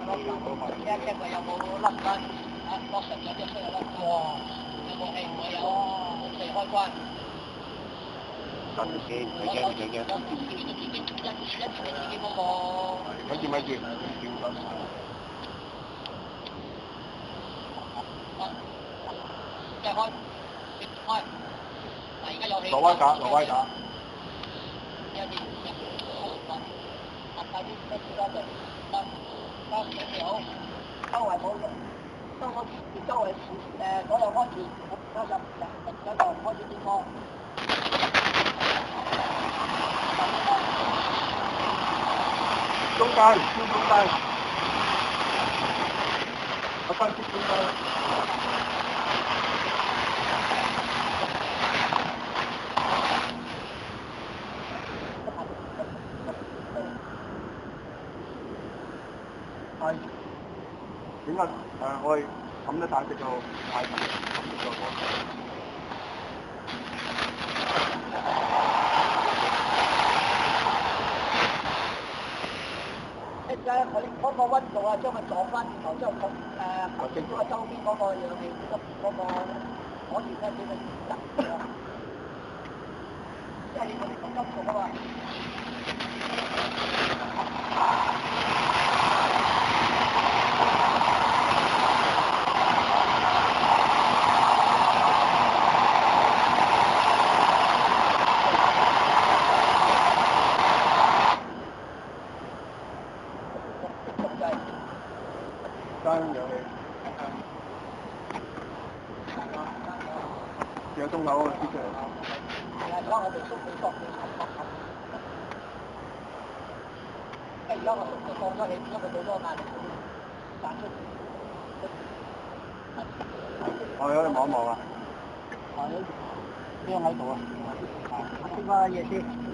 一隻佢有冇甩翻？啊，落實咗隻出嚟啦。哇！有冇氣？我有。未開關。等住先，唔使驚，唔使驚。嗰個。咪住。即係開。開。嗱，而家有氣。落歪打，落歪打。有氣。快啲，多謝多謝。得，準備好。周圍冇嘢，周圍嗰度開始，嗰度開始點火。中間，燒中間。我翻燒中間。係。點解？我係冚得太直咯，太冚咗我。而家嗰個溫度啊，將佢撞翻轉頭之後，整咗個周邊嗰個氧氣嗰個可以咧俾佢入咗，即係你咁急做啊嘛。加氧氣。有中口啊！出嚟。而家我哋縮未縮嘅，而家我縮就降咗氣，因為好多壓力彈出。我有你望一望啊。係，邊喺度啊？邊個嘢先？